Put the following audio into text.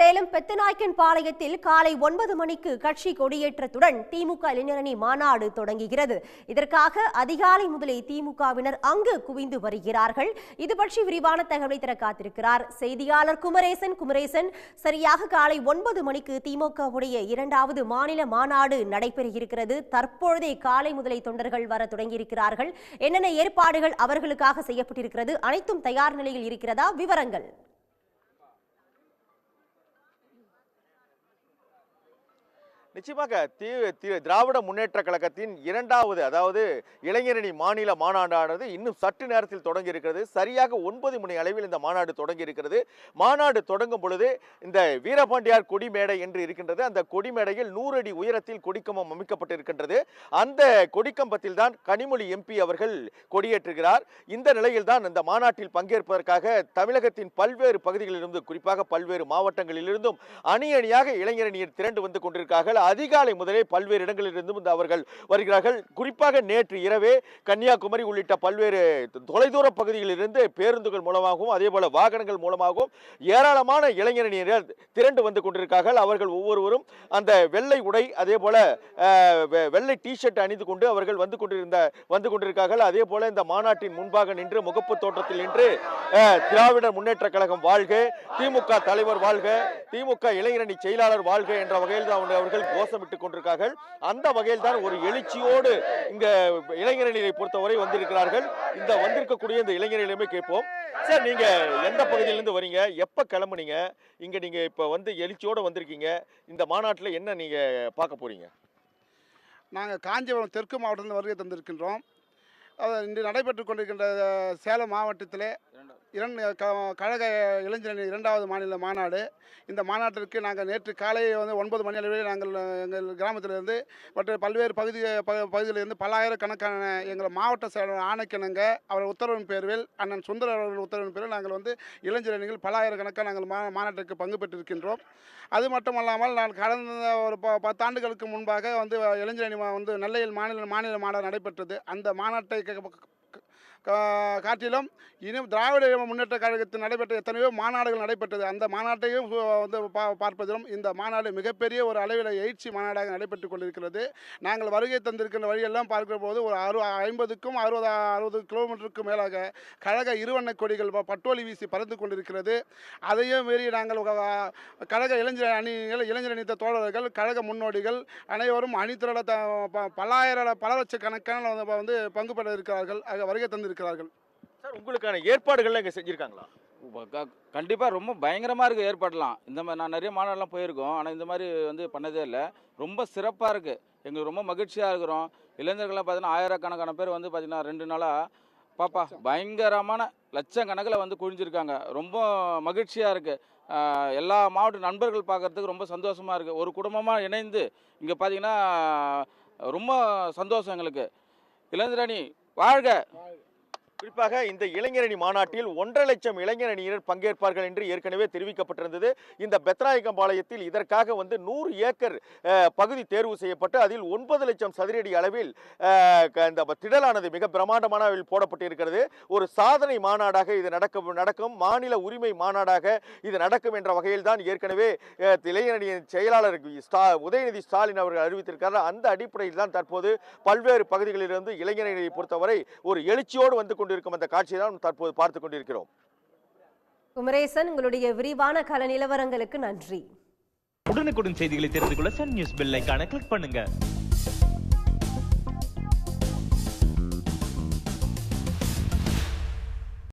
சேலம் பெத்தநாயக்கன் பாளையத்தில் காலை 9 மணிக்கு கட்சி கொடியேற்றத்துடன் திமுக இளைஞரணி மாநாடு தொடங்குகிறது. இதற்காக அதிகாலை முதலே திமுகவினர் அங்கு குவிந்து வருகிறார்கள். இது பற்றி விரிவான தகவலை தர காத்திருக்கிறார் செய்தியாளர் குமரேசன். சரியாக காலை 9 மணிக்கு திமுகவுடைய 2வது மாநில மாநாடு நடைபெற இருக்கிறது. தற்பொழுதே காலை முதலே தொண்டர்கள் வர தொடங்கியிருக்கிறார்கள். என்னென்ன ஏற்பாடுகள் அவர்களுக்காக செய்யப்பட்டிருக்கிறது? அனைத்தும் தயார் நிலையில் இருக்கிறதா? விவரங்கள். நிச்சயமாக திராவிட முன்னேற்ற கழகத்தின் 2வது அதாவது இளைஞரணி மாநில மாநாடானது இன்னும் சற்று நேரத்தில் தொடங்கி இருக்கிறது. சரியாக 9 மணி அளவில் இந்த மாநாடு தொடங்கி இருக்கிறது. மாநாடு தொடங்கும் பொழுது இந்த வீரபாண்டியார் கொடிமேடை என்று இருக்கின்றது. அந்த கொடிமேடையில் 100 அடி உயரத்தில் கொடிக்கம்பம் அமைக்கப்பட்டிருக்கின்றது. அந்த கொடிக்கம்பத்தில் தான் கனிமொழி எம்பி அவர்கள் கொடியேற்றுகிறார். இந்த நிலையில் தான் இந்த மாநாட்டில் பங்கேற்பதற்காக தமிழகத்தின் பல்வேறு பகுதிகளிலிருந்து, குறிப்பாக பல்வேறு மாவட்டங்களிலிருந்தும் அணி அணியாக இளைஞரணியர் திரண்டு வந்து கொண்டிருக்கிறார்கள். அதிகாலை முதலே பல்வேறு இடங்களிலிருந்து அவர்கள் வருகிறார்கள். குறிப்பாக நேற்று இரவே கன்னியாகுமரி உள்ளிட்ட பல்வேறு தொலைதூர பகுதிகளிலிருந்து பேருந்துகள் மூலமாகவும் அதே போல வாகனங்கள் மூலமாகவும் ஏராளமான இளைஞரணியினர் திரண்டு வந்து கொண்டிருக்கிறார்கள். அவர்கள் ஒவ்வொருவரும் அந்த வெள்ளை உடை அதே போல வெள்ளை டிஷர்ட் அணிந்து கொண்டு அவர்கள் வந்து கொண்டிருக்கிறார்கள். அதே போல இந்த மாநாட்டின் முன்பாக நின்று முகப்பு தோட்டத்தில் நின்று திராவிட முன்னேற்ற கழகம் வாழ்க, திமுக தலைவர் வாழ்க, திமுக இளைஞரணி செயலாளர் வாழ்க என்ற வகையில் தான் அவர்கள் கோஷமிட்டுக் கொண்டிருக்கிறார்கள். அந்த வகையில் தான் ஒரு எழுச்சியோடு இந்த இளைஞரணியை பொறுத்தவரை வந்திருக்கிறார்கள். இந்த வந்திருக்கக்கூடிய இந்த இளைஞர்களிடமே கேட்போம். சார், நீங்க எந்த பகுதியிலிருந்து வரீங்க? எப்ப கிளம்புனீங்க? இங்க நீங்க இப்ப வந்து எழுச்சியோடு வந்திருக்கீங்க. இந்த மாநாட்டில் என்ன நீங்க பார்க்க போறீங்க? நாங்கள் காஞ்சிபுரம் தெற்கு மாவட்டத்தில் வருகை தந்திருக்கின்றோம். இன்று நடைபெற்றுக் கொண்டிருக்கின்ற சேலம் மாவட்டத்திலே கழக இளைஞரணி 2வது மாநில மாநாடு. இந்த மாநாட்டிற்கு நாங்கள் நேற்று காலை 9 மணி அளவில் நாங்கள் எங்கள் கிராமத்திலிருந்து மற்ற பல்வேறு பகுதியிலிருந்து பல்லாயிரக்கணக்கான எங்கள் மாவட்ட செயலர் ஆணைக்கிணங்க அவர் உத்தரவின் பேரில் அண்ணன் சுந்தர் அவர்கள் உத்தரவின் பேரில் நாங்கள் இளைஞரணிகள் பல்லாயிரக்கணக்கான நாங்கள் மாநாட்டிற்கு பங்கு பெற்றிருக்கின்றோம். அது மட்டுமல்லாமல் நான் கடந்த ஒரு 10 ஆண்டுகளுக்கு முன்பாக இளைஞரணி நெல்லையில் மாநில மாநாடு நடைபெற்றது. அந்த மாநாட்டை காட்டிலும் இன்னும் திராவிட முன்னேற்ற கழகத்தில் நடைபெற்ற எத்தனையோ மாநாடுகள் நடைபெற்றது. அந்த மாநாட்டையும் பார்ப்பதிலும் இந்த மாநாடு மிகப்பெரிய ஒரு அளவில் எழுச்சி மாநாடாக நடைபெற்றுக் கொண்டிருக்கிறது. நாங்கள் வருகை தந்திருக்கின்ற வழியெல்லாம் பார்க்கிற போது ஒரு 50க்கும் 60 கிலோமீட்டருக்கு மேலாக கழக இருவண்ண கொடிகள் பட்டோலி வீசி பறந்து கொண்டிருக்கிறது. அதையும் மீறி நாங்கள் கழக இளைஞரணி தோழர்கள், கழக முன்னோடிகள் அனைவரும் அணிதிரள பல லட்சக்கணக்கான பங்கு பெற இருக்கிறார்கள், வருகை தந்திருக்கிறார்கள். சார், உங்களுக்கான ஏற்பாடுகள்லாம் இங்கே செஞ்சுருக்காங்களா? கண்டிப்பாக ரொம்ப பயங்கரமாக இருக்குது ஏற்பாடெலாம். இந்த மாதிரி நான் நிறைய மாநாடுலாம் போயிருக்கோம், ஆனால் இந்த மாதிரி பண்ணதே இல்லை. ரொம்ப சிறப்பாக இருக்குது, எங்களுக்கு ரொம்ப மகிழ்ச்சியாக இருக்கிறோம். இளைஞர்கள்லாம் பார்த்தீங்கன்னா ஆயிரக்கணக்கான பேர் பார்த்தீங்கன்னா 2 நாளாக பாப்பா பயங்கரமான லட்சக்கணக்கில் குவிஞ்சிருக்காங்க. ரொம்ப மகிழ்ச்சியாக இருக்குது. எல்லா மாவட்ட நண்பர்கள் பார்க்குறதுக்கு ரொம்ப சந்தோஷமாக இருக்குது. ஒரு குடும்பமாக இணைந்து இங்கே பார்த்தீங்கன்னா ரொம்ப சந்தோஷம் எங்களுக்கு. இளைஞரணி வாழ்க! குறிப்பாக இந்த இளைஞரணி மாநாட்டில் 1.5 லட்சம் இளைஞரணியினர் பங்கேற்பார்கள் என்று ஏற்கனவே தெரிவிக்கப்பட்டிருந்தது. இந்த பெத்தநாயக்கம்பாளையத்தில் இதற்காக 100 ஏக்கர் பகுதி தேர்வு செய்யப்பட்டு அதில் 9 லட்சம் சதுரடி அளவில் இந்த திடலானது மிக பிரமாண்டமான அளவில் போடப்பட்டிருக்கிறது. ஒரு சாதனை மாநாடாக இது நடக்கும், மாநில உரிமை மாநாடாக இது நடக்கும் என்ற வகையில் தான் ஏற்கனவே இளைஞரணியின் செயலாளர் உதயநிதி ஸ்டாலின் அவர்கள் அறிவித்திருக்கிறார். அந்த அடிப்படையில் தான் தற்போது பல்வேறு பகுதிகளிலிருந்து இளைஞரணியை பொறுத்தவரை ஒரு எழுச்சியோடு கொண்டிருக்கும் அந்த காட்சியை தான் தற்போது பார்த்துக் கொண்டிருக்கிறோம். குமரேசன், உங்களுடைய விரிவான கள நிலவரங்களுக்கு நன்றி. உடனுக்குடன் செய்திகளை தெரிந்து கொள்ள சன் நியூஸ் பெல் ஐகானை கிளிக் பண்ணுங்க.